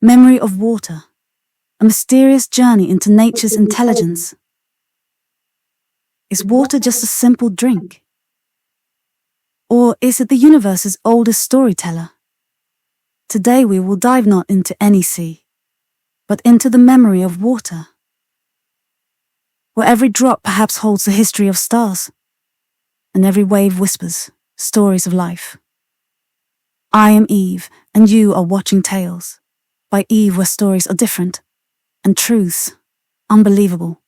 Memory of water, a mysterious journey into nature's intelligence. Is water just a simple drink? Or is it the universe's oldest storyteller? Today we will dive not into any sea, but into the memory of water, where every drop perhaps holds the history of stars, and every wave whispers stories of life. I am Eve, and you are watching Tales by Eve, where stories are different, and truths unbelievable.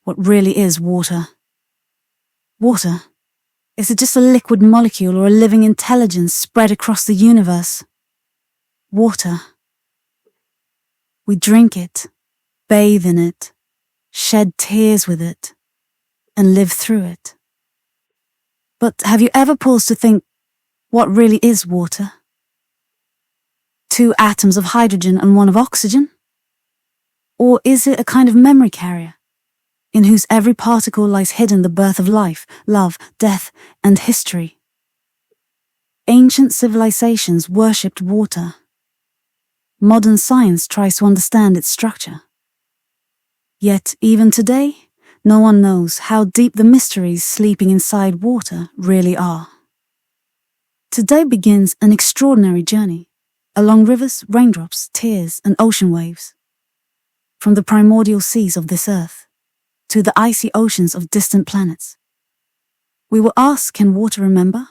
What really is water? Water, is it just a liquid molecule or a living intelligence spread across the universe? Water. We drink it, bathe in it, shed tears with it, and live through it. But have you ever paused to think, what really is water? 2 atoms of hydrogen and 1 of oxygen? Or is it a kind of memory carrier, in whose every particle lies hidden the birth of life, love, death, and history? Ancient civilizations worshipped water. Modern science tries to understand its structure. Yet, even today, no one knows how deep the mysteries sleeping inside water really are. Today begins an extraordinary journey, along rivers, raindrops, tears, and ocean waves. From the primordial seas of this earth, to the icy oceans of distant planets. We will ask, can water remember?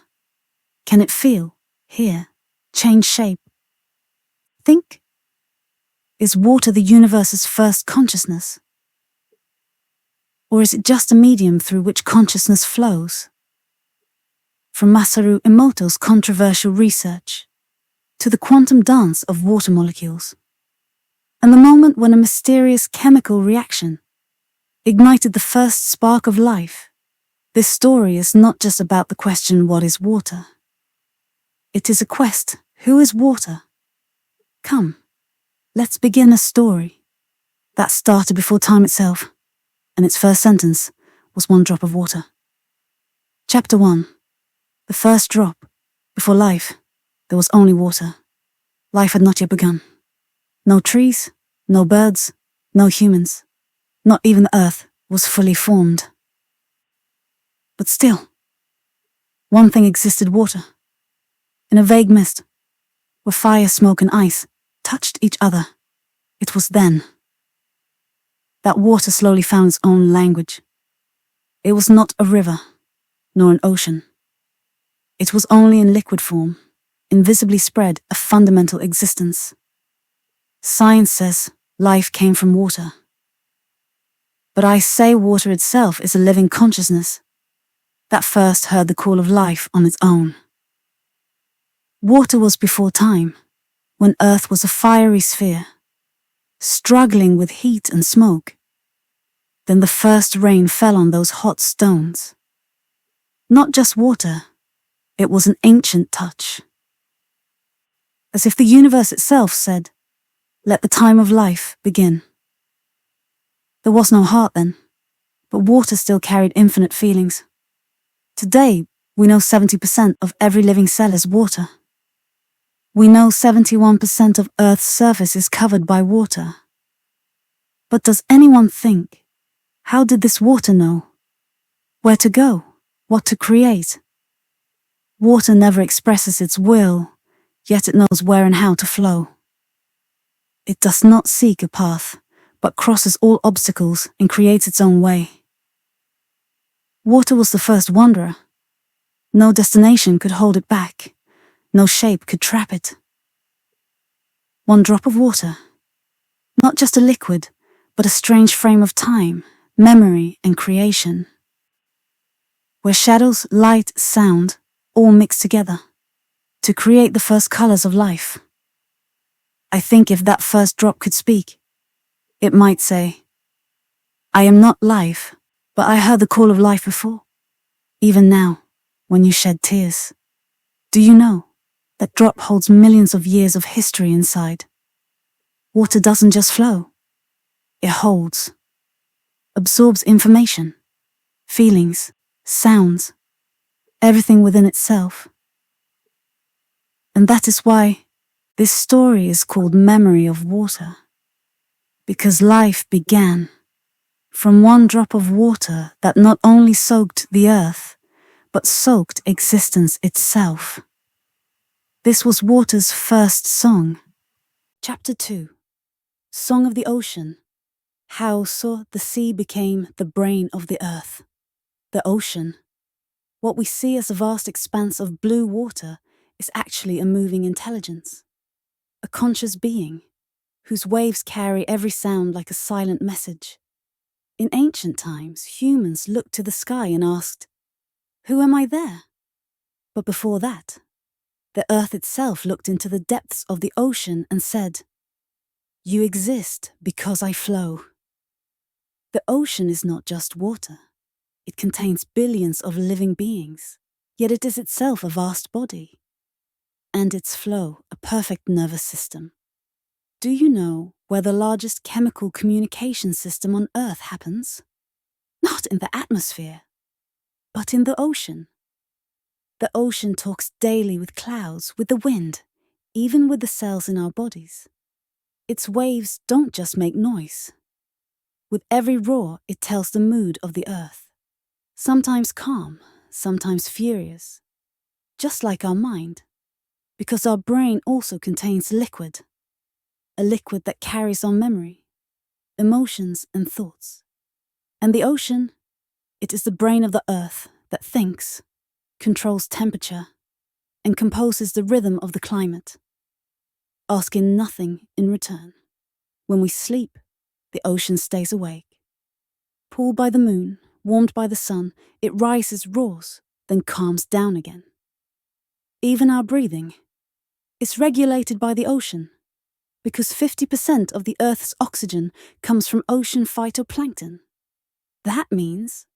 Can it feel, hear, change shape? Think? Is water the universe's first consciousness? Or is it just a medium through which consciousness flows? From Masaru Emoto's controversial research, to the quantum dance of water molecules, and the moment when a mysterious chemical reaction ignited the first spark of life, this story is not just about the question, what is water? It is a quest, who is water? Come, let's begin a story that started before time itself, and its first sentence was 1 drop of water. Chapter 1. The first drop. Before life, there was only water. Life had not yet begun. No trees, no birds, no humans. Not even the earth was fully formed. But still, one thing existed: water. In a vague mist, where fire, smoke, and ice touched each other, it was then that water slowly found its own language. It was not a river, nor an ocean. It was only in liquid form, invisibly spread, a fundamental existence. Science says life came from water. But I say water itself is a living consciousness that first heard the call of life on its own. Water was before time, when Earth was a fiery sphere, struggling with heat and smoke. Then the first rain fell on those hot stones. Not just water, it was an ancient touch. As if the universe itself said, let the time of life begin. There was no heart then, but water still carried infinite feelings. Today, we know 70% of every living cell is water. We know 71% of Earth's surface is covered by water. But does anyone think, how did this water know where to go, what to create? Water never expresses its will, yet it knows where and how to flow. It does not seek a path, but crosses all obstacles and creates its own way. Water was the first wanderer. No destination could hold it back. No shape could trap it. 1 drop of water. Not just a liquid, but a strange frame of time, memory, and creation. Where shadows, light, sound, all mix together to create the first colors of life. I think if that first drop could speak, it might say, I am not life, but I heard the call of life before. Even now, when you shed tears. Do you know that drop holds millions of years of history inside? Water doesn't just flow. It holds, absorbs information, feelings, sounds, everything within itself. And that is why This story is called Memory of Water because life began from one drop of water that not only soaked the earth, but soaked existence itself. This was water's first song. Chapter 2. Song of the Ocean. How the sea became the brain of the earth. The ocean, what we see as a vast expanse of blue water, is actually a moving intelligence, a conscious being, whose waves carry every sound like a silent message. In ancient times, humans looked to the sky and asked, "Who am I there?" But before that, the earth itself looked into the depths of the ocean and said, "You exist because I flow." The ocean is not just water. It contains billions of living beings, yet it is itself a vast body, and its flow a perfect nervous system. Do you know where the largest chemical communication system on Earth happens? Not in the atmosphere, but in the ocean. The ocean talks daily with clouds, with the wind, even with the cells in our bodies. Its waves don't just make noise. With every roar, it tells the mood of the earth. Sometimes calm, sometimes furious. Just like our mind, because our brain also contains liquid. A liquid that carries our memory, emotions and thoughts. And the ocean, it is the brain of the earth that thinks, controls temperature, and composes the rhythm of the climate, asking nothing in return. When we sleep, the ocean stays awake. Pulled by the moon, warmed by the sun, it rises, roars, then calms down again. Even our breathing is regulated by the ocean, because 50% of the Earth's oxygen comes from ocean phytoplankton. That means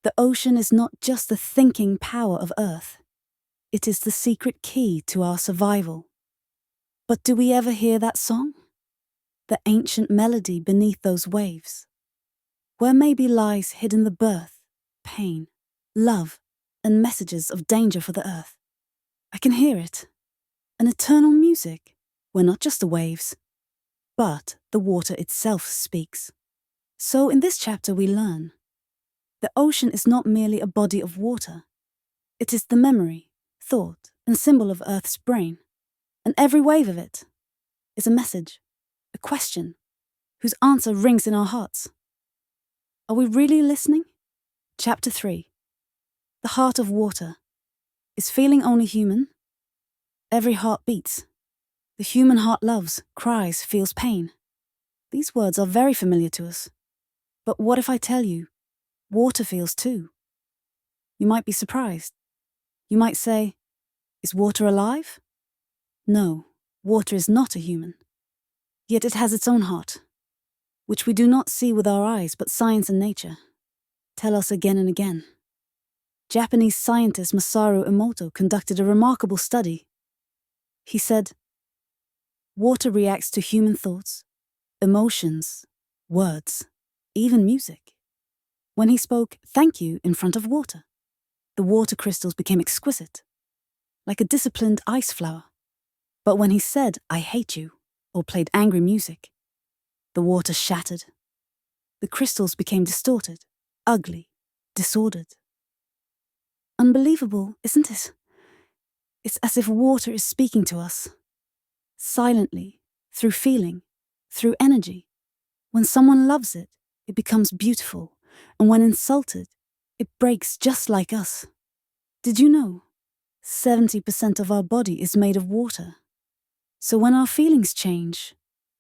the ocean is not just the thinking power of Earth, it is the secret key to our survival. But do we ever hear that song? The ancient melody beneath those waves, where maybe lies hidden the birth, pain, love, and messages of danger for the Earth. I can hear it, an eternal music, where not just the waves, but the water itself speaks. So in this chapter we learn, the ocean is not merely a body of water. It is the memory, thought, and symbol of Earth's brain. And every wave of it is a message, a question, whose answer rings in our hearts. Are we really listening? Chapter 3. The heart of water. Is feeling only human? Every heart beats. The human heart loves, cries, feels pain. These words are very familiar to us. But what if I tell you, water feels too? You might be surprised. You might say, is water alive? No, water is not a human. Yet it has its own heart, which we do not see with our eyes, but science and nature tell us again and again. Japanese scientist Masaru Emote conducted a remarkable study. He said, water reacts to human thoughts, emotions, words, even music. When he spoke "thank you" in front of water, the water crystals became exquisite, like a disciplined ice flower. But when he said "I hate you" or played angry music, the water shattered. The crystals became distorted, ugly, disordered. Unbelievable, isn't it? It's as if water is speaking to us, silently, through feeling, through energy. When someone loves it, it becomes beautiful, and when insulted, it breaks just like us. Did you know? 70% of our body is made of water. So when our feelings change,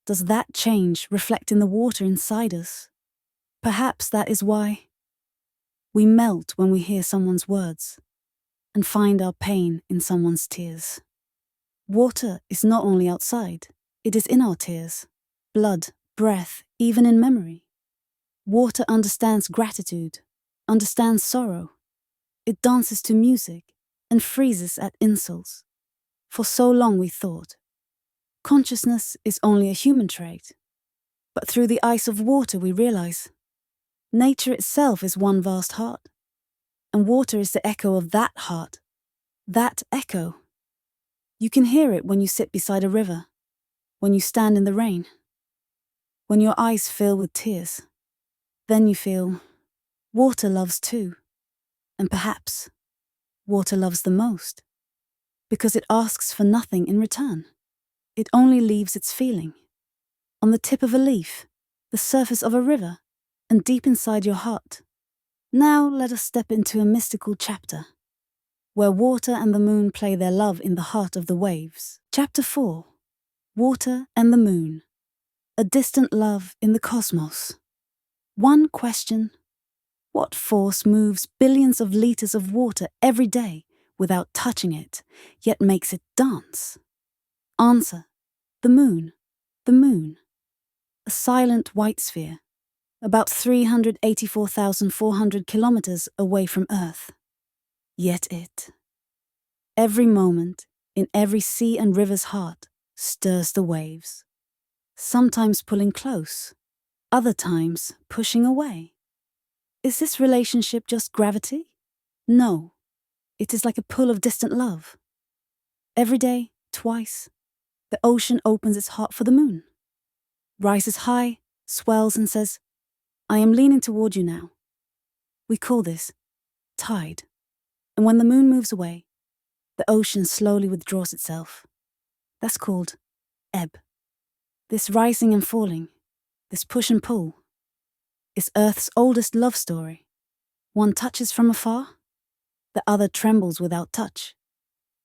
does that change reflect in the water inside us? Perhaps that is why we melt when we hear someone's words and find our pain in someone's tears. Water is not only outside, it is in our tears, blood, breath, even in memory. Water understands gratitude, understands sorrow. It dances to music and freezes at insults. For so long we thought, consciousness is only a human trait. But through the ice of water we realize, nature itself is one vast heart. And water is the echo of that heart. That echo. You can hear it when you sit beside a river, when you stand in the rain, when your eyes fill with tears. Then you feel water loves too, and perhaps water loves the most, because it asks for nothing in return. It only leaves its feeling. On the tip of a leaf, the surface of a river, and deep inside your heart. Now let us step into a mystical chapter, where water and the moon play their love in the heart of the waves. Chapter 4. Water and the Moon. A distant love in the cosmos. One question: what force moves billions of liters of water every day without touching it, yet makes it dance? Answer: the moon. The moon. A silent white sphere, about 384,400 kilometers away from Earth. Yet it, every moment, in every sea and river's heart, stirs the waves, sometimes pulling close, other times pushing away. Is this relationship just gravity? No, it is like a pull of distant love. Every day, twice, the ocean opens its heart for the moon, rises high, swells and says, "I am leaning toward you now." We call this tide. And when the moon moves away, the ocean slowly withdraws itself. That's called ebb. This rising and falling, this push and pull, is Earth's oldest love story. One touches from afar, the other trembles without touch.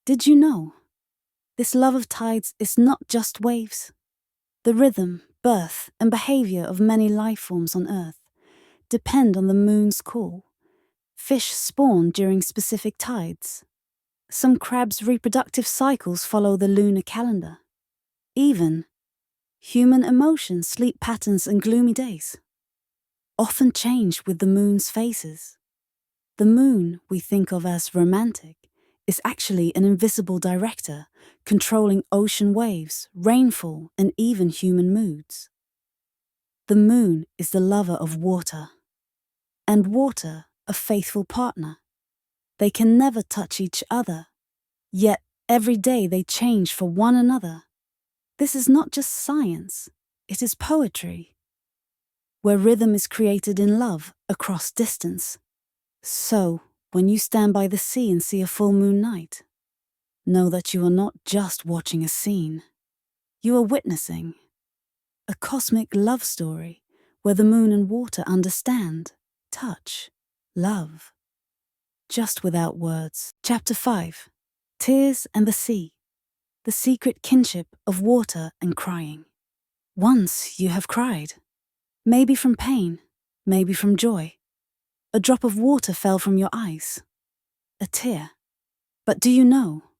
Did you know? This love of tides is not just waves. The rhythm, birth, and behavior of many life forms on Earth depend on the moon's call. Fish spawn during specific tides. Some crabs' reproductive cycles follow the lunar calendar. Even human emotions, sleep patterns, and gloomy days often change with the moon's phases. The moon, we think of as romantic, is actually an invisible director controlling ocean waves, rainfall, and even human moods. The moon is the lover of water, and water a faithful partner. They can never touch each other, yet every day they change for one another. This is not just science, it is poetry, where rhythm is created in love across distance. So, when you stand by the sea and see a full moon night, know that you are not just watching a scene. You are witnessing a cosmic love story where the moon and water understand, touch, love, just without words. Chapter 5. Tears and the Sea. The secret kinship of water and crying. Once you have cried, maybe from pain, maybe from joy. A drop of water fell from your eyes, a tear. But do you know,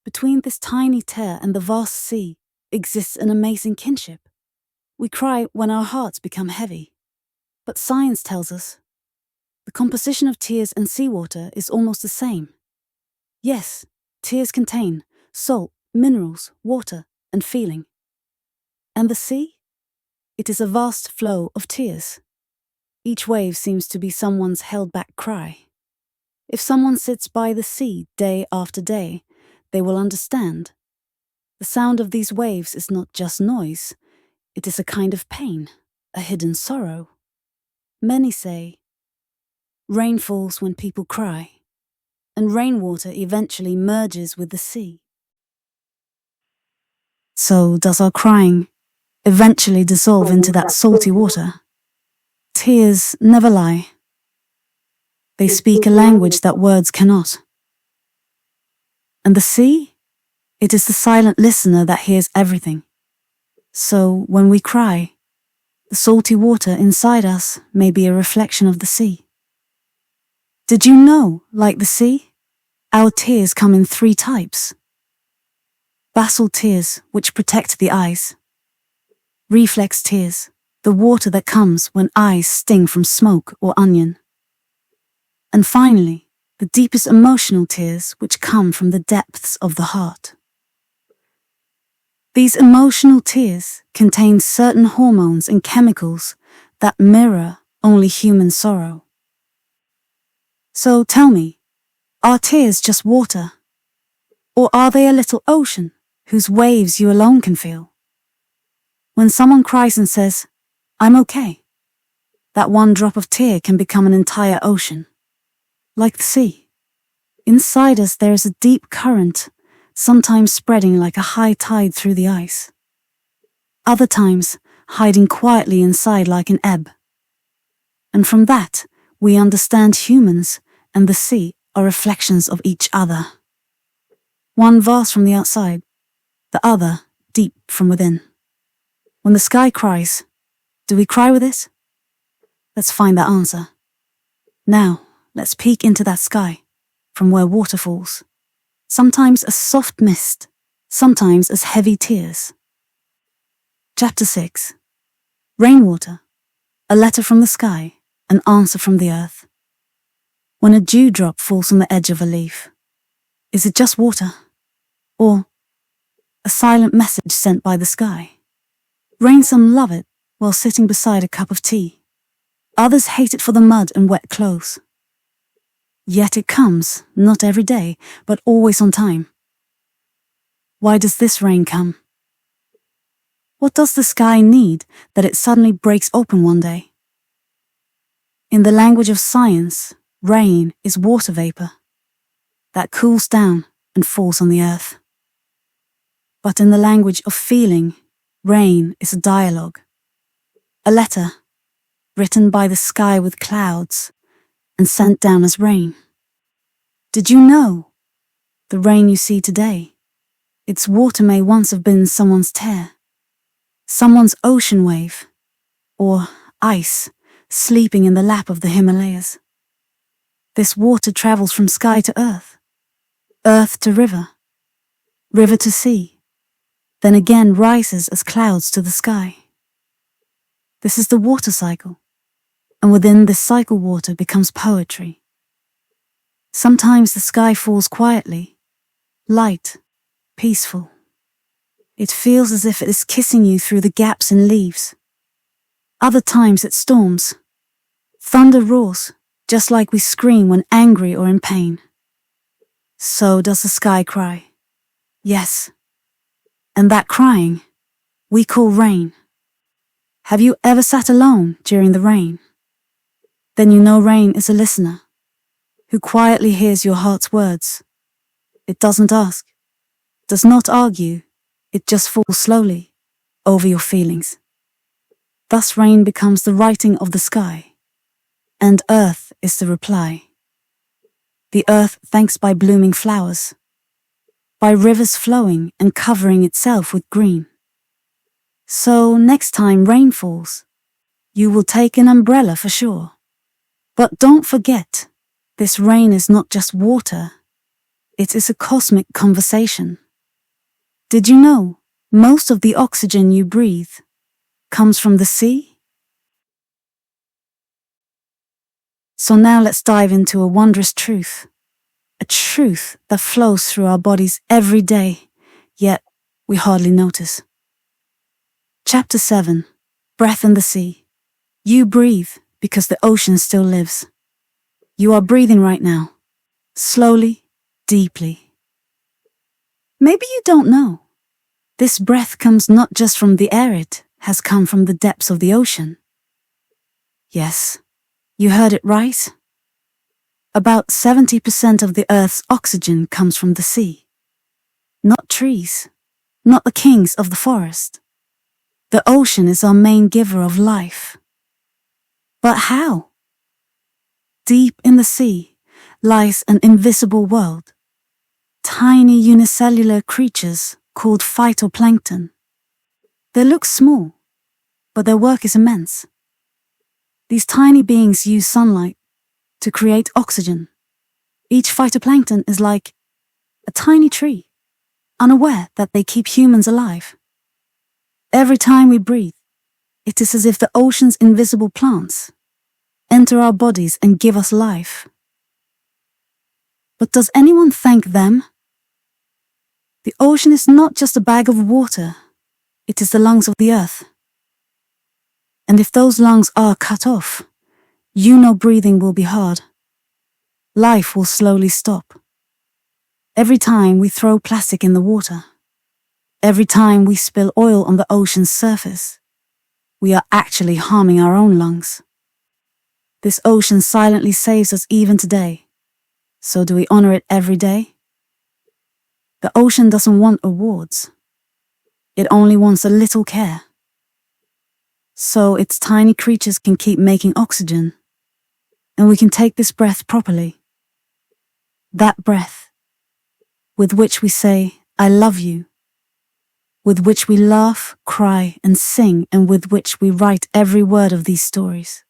between this tiny tear and the vast sea exists an amazing kinship. We cry when our hearts become heavy, but science tells us the composition of tears and seawater is almost the same. Yes, tears contain salt, minerals, water, and feeling. And the sea? It is a vast flow of tears. Each wave seems to be someone's held-back cry. If someone sits by the sea day after day, they will understand. The sound of these waves is not just noise, it is a kind of pain, a hidden sorrow. Many say, rain falls when people cry, and rainwater eventually merges with the sea. So does our crying eventually dissolve into that salty water? Tears never lie. They speak a language that words cannot. And the sea? It is the silent listener that hears everything. So when we cry, the salty water inside us may be a reflection of the sea. Did you know, like the sea, our tears come in 3 types? Basal tears, which protect the eyes. Reflex tears, the water that comes when eyes sting from smoke or onion. And finally, the deepest emotional tears which come from the depths of the heart. These emotional tears contain certain hormones and chemicals that mirror only human sorrow. So tell me, are tears just water? Or are they a little ocean whose waves you alone can feel? When someone cries and says, "I'm okay," that one drop of tear can become an entire ocean. Like the sea. Inside us there is a deep current, sometimes spreading like a high tide through the ice. Other times, hiding quietly inside like an ebb. And from that, we understand humans and the sea are reflections of each other. One vast from the outside, the other deep from within. When the sky cries, do we cry with it? Let's find that answer. Now, let's peek into that sky, from where water falls. Sometimes as soft mist, sometimes as heavy tears. Chapter 6. Rainwater. A letter from the sky, an answer from the earth. When a dewdrop falls on the edge of a leaf, is it just water? Or a silent message sent by the sky? Some love it while sitting beside a cup of tea. Others hate it for the mud and wet clothes. Yet it comes, not every day, but always on time. Why does this rain come? What does the sky need that it suddenly breaks open one day? In the language of science, rain is water vapor that cools down and falls on the earth. But in the language of feeling, rain is a dialogue, a letter written by the sky with clouds and sent down as rain. Did you know? The rain you see today, its water may once have been someone's tear, someone's ocean wave, or ice sleeping in the lap of the Himalayas. This water travels from sky to earth, earth to river, river to sea, then again rises as clouds to the sky. This is the water cycle, and within this cycle water becomes poetry. Sometimes the sky falls quietly, light, peaceful. It feels as if it is kissing you through the gaps in leaves. Other times it storms. Thunder roars, just like we scream when angry or in pain. So does the sky cry. Yes. And that crying, we call rain. Have you ever sat alone during the rain? Then you know rain is a listener, who quietly hears your heart's words. It doesn't ask, does not argue, it just falls slowly over your feelings. Thus rain becomes the writing of the sky, and earth is the reply. The earth thanks by blooming flowers, by rivers flowing and covering itself with green. So next time rain falls, you will take an umbrella for sure. But don't forget, this rain is not just water, it is a cosmic conversation. Did you know most of the oxygen you breathe comes from the sea? So now let's dive into a wondrous truth. A truth that flows through our bodies every day, yet we hardly notice. Chapter 7. Breath in the Sea. You breathe because the ocean still lives. You are breathing right now, slowly, deeply. Maybe you don't know. This breath comes not just from the air, it has come from the depths of the ocean. Yes, you heard it right. About 70% of the Earth's oxygen comes from the sea. Not trees, not the kings of the forest. The ocean is our main giver of life. But how? Deep in the sea lies an invisible world. Tiny unicellular creatures called phytoplankton. They look small, but their work is immense. These tiny beings use sunlight to create oxygen. Each phytoplankton is like a tiny tree, unaware that they keep humans alive. Every time we breathe, it is as if the ocean's invisible plants enter our bodies and give us life. But does anyone thank them? The ocean is not just a bag of water, it is the lungs of the earth. And if those lungs are cut off, you know breathing will be hard. Life will slowly stop. Every time we throw plastic in the water, every time we spill oil on the ocean's surface, we are actually harming our own lungs. This ocean silently saves us even today. So do we honor it every day? The ocean doesn't want awards. It only wants a little care. So its tiny creatures can keep making oxygen, and we can take this breath properly. That breath, with which we say, I love you, with which we laugh, cry, and sing, and with which we write every word of these stories.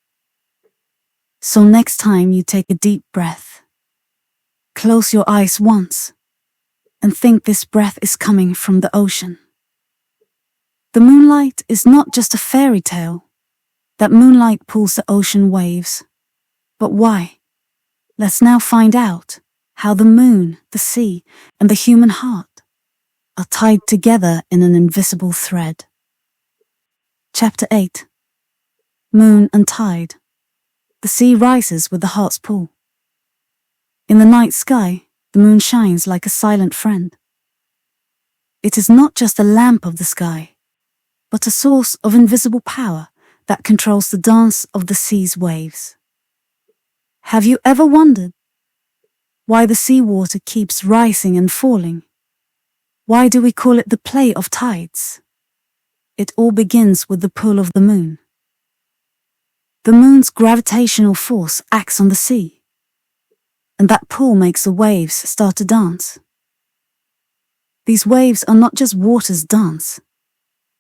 So next time you take a deep breath, close your eyes once, and think this breath is coming from the ocean. The moonlight is not just a fairy tale. That moonlight pulls the ocean waves. But why? Let's now find out how the moon, the sea, and the human heart are tied together in an invisible thread. Chapter 8. Moon and Tide. The sea rises with the heart's pull. In the night sky, the moon shines like a silent friend. It is not just a lamp of the sky, but a source of invisible power that controls the dance of the sea's waves. Have you ever wondered why the seawater keeps rising and falling? Why do we call it the play of tides? It all begins with the pull of the moon. The moon's gravitational force acts on the sea, and that pull makes the waves start to dance. These waves are not just water's dance.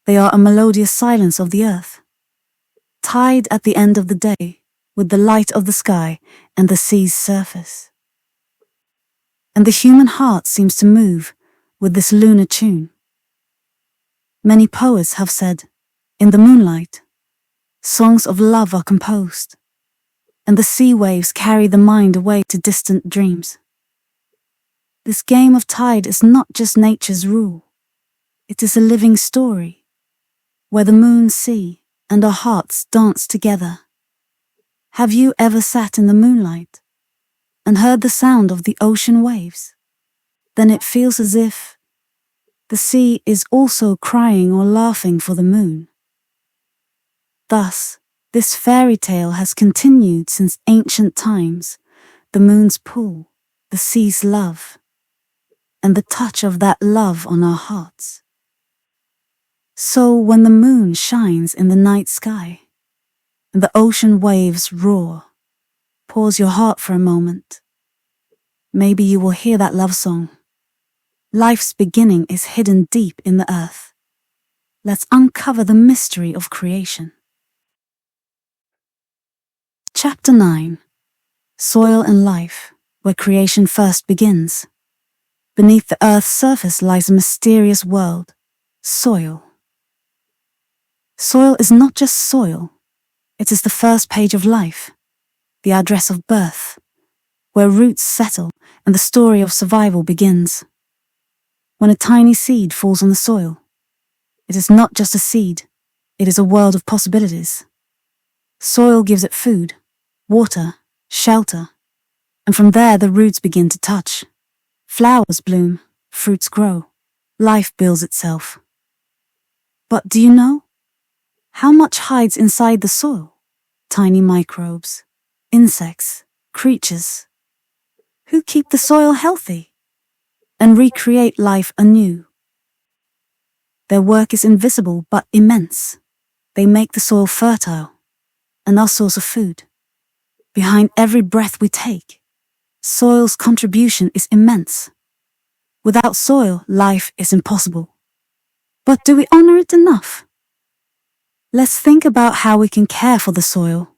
They are a melodious silence of the earth, tied at the end of the day with the light of the sky and the sea's surface. And the human heart seems to move with this lunar tune. Many poets have said, in the moonlight, songs of love are composed, and the sea waves carry the mind away to distant dreams. This game of tide is not just nature's rule. It is a living story, where the moon, sea, and our hearts dance together. Have you ever sat in the moonlight and heard the sound of the ocean waves? Then it feels as if the sea is also crying or laughing for the moon. Thus, this fairy tale has continued since ancient times, the moon's pull, the sea's love, and the touch of that love on our hearts. So when the moon shines in the night sky, and the ocean waves roar, pause your heart for a moment. Maybe you will hear that love song. Life's beginning is hidden deep in the earth. Let's uncover the mystery of creation. Chapter 9. Soil and Life, where creation first begins. Beneath the earth's surface lies a mysterious world, soil. Soil is not just soil. It is the first page of life, the address of birth, where roots settle and the story of survival begins. When a tiny seed falls on the soil, it is not just a seed, it is a world of possibilities. Soil gives it food, water, shelter, and from there the roots begin to touch. Flowers bloom, fruits grow, life builds itself. But do you know how much hides inside the soil? Tiny microbes, insects, creatures, who keep the soil healthy and recreate life anew. Their work is invisible but immense. They make the soil fertile and our source of food. Behind every breath we take, soil's contribution is immense. Without soil, life is impossible. But do we honor it enough? Let's think about how we can care for the soil.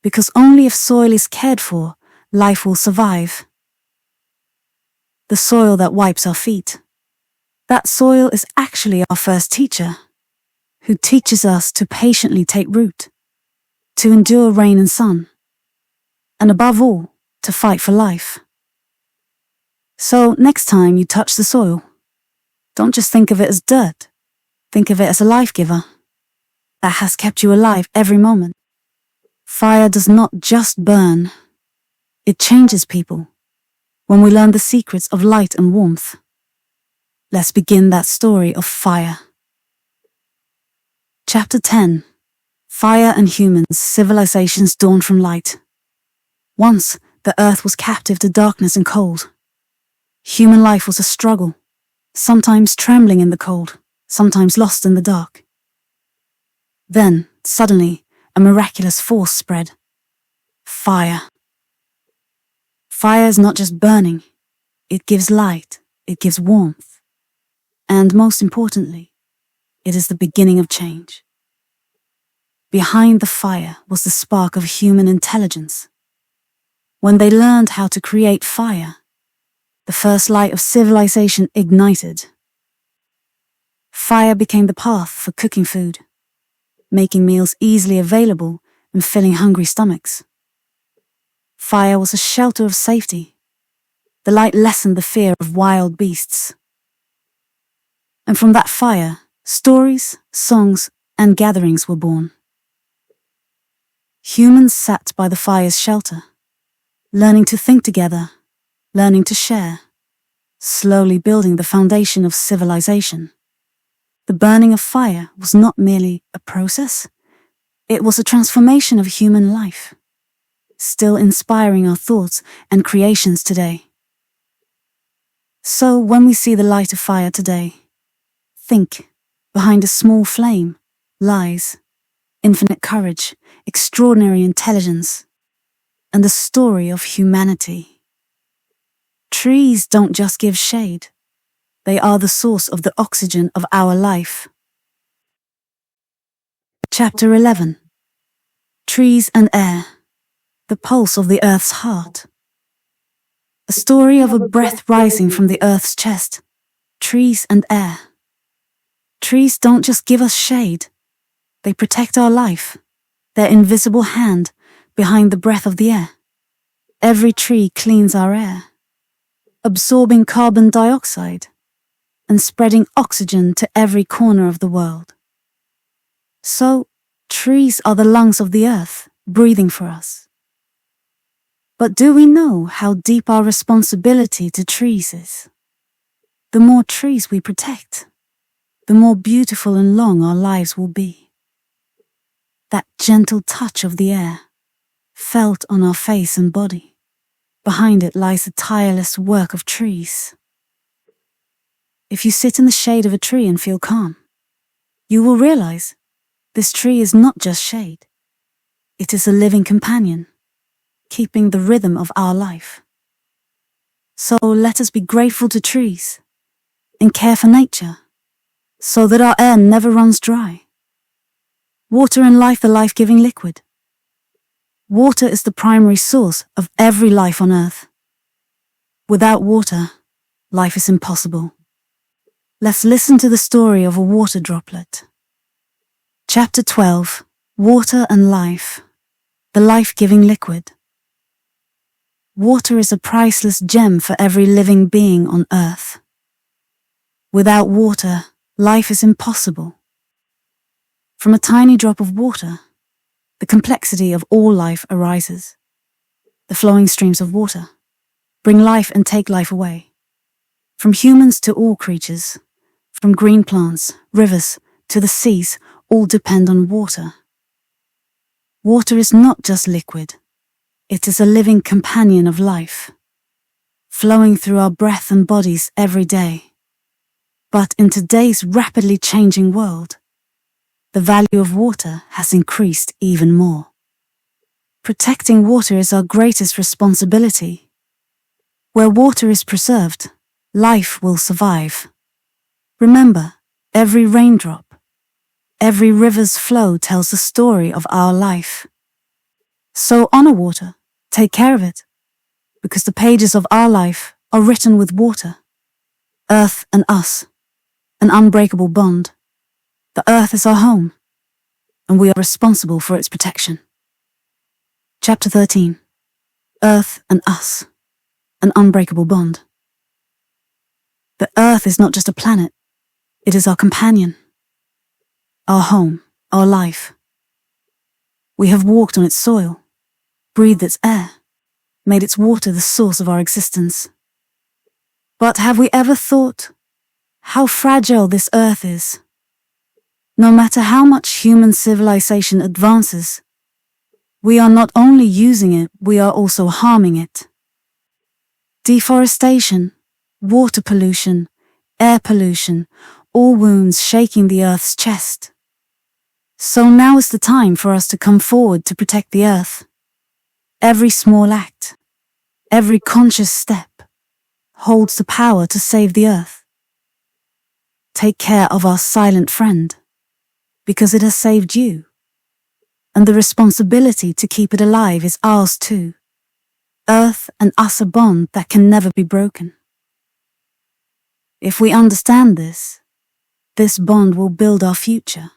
Because only if soil is cared for, life will survive. The soil that wipes our feet. That soil is actually our first teacher, who teaches us to patiently take root, to endure rain and sun, and above all, to fight for life. So next time you touch the soil, don't just think of it as dirt. Think of it as a life giver that has kept you alive every moment. Fire does not just burn, it changes people. when we learn the secrets of light and warmth. Let's begin that story of fire. Chapter 10. Fire and humans, civilizations dawn from light. Once, the earth was captive to darkness and cold. Human life was a struggle, sometimes trembling in the cold, sometimes lost in the dark. Then, suddenly, a miraculous force spread. Fire. Fire is not just burning. It gives light, it gives warmth. And most importantly, it is the beginning of change. Behind the fire was the spark of human intelligence. When they learned how to create fire, the first light of civilization ignited. Fire became the path for cooking food, making meals easily available and filling hungry stomachs. Fire was a shelter of safety. The light lessened the fear of wild beasts. And from that fire, stories, songs, and gatherings were born. Humans sat by the fire's shelter, learning to think together, learning to share, slowly building the foundation of civilization. The burning of fire was not merely a process, it was a transformation of human life, still inspiring our thoughts and creations today. So when we see the light of fire today, think, behind a small flame lies infinite courage, extraordinary intelligence, and the story of humanity. Trees don't just give shade, they are the source of the oxygen of our life. Chapter 11. Trees and Air, the pulse of the earth's heart. A story of a breath rising from the earth's chest. Trees and air. Trees don't just give us shade, they protect our life, their invisible hand behind the breath of the air. Every tree cleans our air, absorbing carbon dioxide and spreading oxygen to every corner of the world. So, trees are the lungs of the earth, breathing for us. But do we know how deep our responsibility to trees is? The more trees we protect, the more beautiful and long our lives will be. That gentle touch of the air, felt on our face and body. Behind it lies the tireless work of trees. If you sit in the shade of a tree and feel calm, you will realize this tree is not just shade. It is a living companion, keeping the rhythm of our life. So let us be grateful to trees and care for nature, so that our air never runs dry. Water and life, the life-giving liquid. Water is the primary source of every life on Earth. Without water, life is impossible. Let's listen to the story of a water droplet. Chapter 12. Water and Life, the life-giving liquid. Water is a priceless gem for every living being on Earth. Without water, life is impossible. From a tiny drop of water, the complexity of all life arises. The flowing streams of water bring life and take life away. From humans to all creatures, from green plants, rivers, to the seas, all depend on water. Water is not just liquid, it is a living companion of life, flowing through our breath and bodies every day. But in today's rapidly changing world, the value of water has increased even more. Protecting water is our greatest responsibility. Where water is preserved, life will survive. Remember, every raindrop, every river's flow tells the story of our life. So honor water, take care of it, because the pages of our life are written with water. Earth and us, an unbreakable bond. The earth is our home, and we are responsible for its protection. Chapter 13. Earth and us, an unbreakable bond. The earth is not just a planet, it is our companion, our home, our life. We have walked on its soil, breathed its air, made its water the source of our existence. But have we ever thought how fragile this earth is? No matter how much human civilization advances, we are not only using it, we are also harming it. Deforestation, water pollution, air pollution, all wounds shaking the earth's chest. So now is the time for us to come forward to protect the earth. Every small act, every conscious step, holds the power to save the earth. Take care of our silent friend, because it has saved you. And the responsibility to keep it alive is ours too. Earth and us a bond that can never be broken. If we understand this bond will build our future.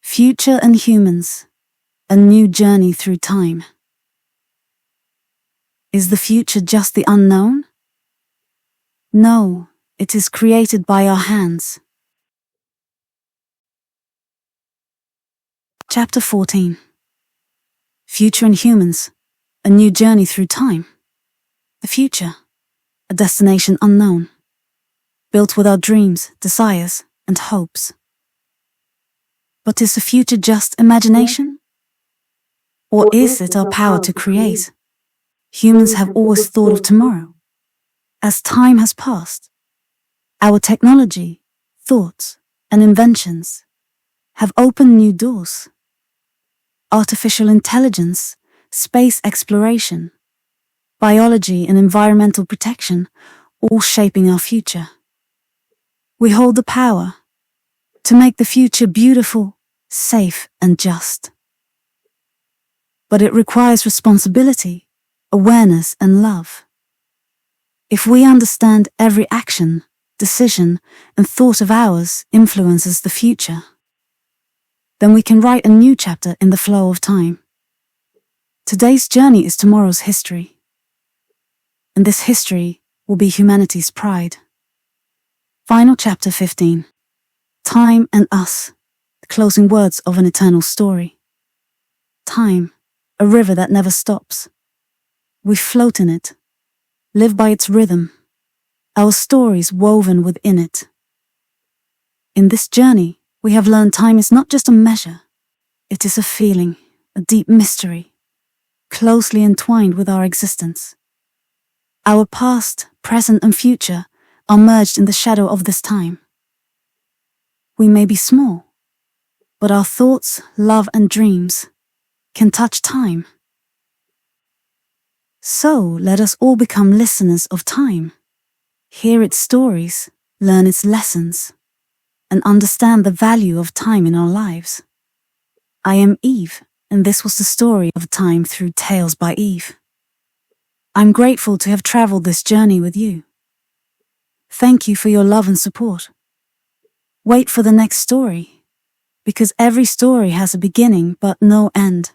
Future and humans, a new journey through time. Is the future just the unknown? No, it is created by our hands. Chapter 14. Future and humans, a new journey through time. The future, a destination unknown, built with our dreams, desires, and hopes. But is the future just imagination? Or is it our power to create? Humans have always thought of tomorrow. As time has passed, our technology, thoughts, and inventions have opened new doors. Artificial intelligence, space exploration, biology and environmental protection, all shaping our future. We hold the power to make the future beautiful, safe, and just. But it requires responsibility, awareness, and love. If we understand every action, decision, and thought of ours influences the future, then we can write a new chapter in the flow of time. Today's journey is tomorrow's history. And this history will be humanity's pride. Final chapter 15. Time and us, the closing words of an eternal story. Time, a river that never stops. We float in it, live by its rhythm, our stories woven within it. In this journey, we have learned time is not just a measure. It is a feeling, a deep mystery, closely entwined with our existence. Our past, present, and future are merged in the shadow of this time. We may be small, but our thoughts, love, and dreams can touch time. So let us all become listeners of time, hear its stories, learn its lessons, and understand the value of time in our lives. I am Eve, and this was the story of time through Tales by Eve. I'm grateful to have traveled this journey with you. Thank you for your love and support. Wait for the next story, because every story has a beginning but no end.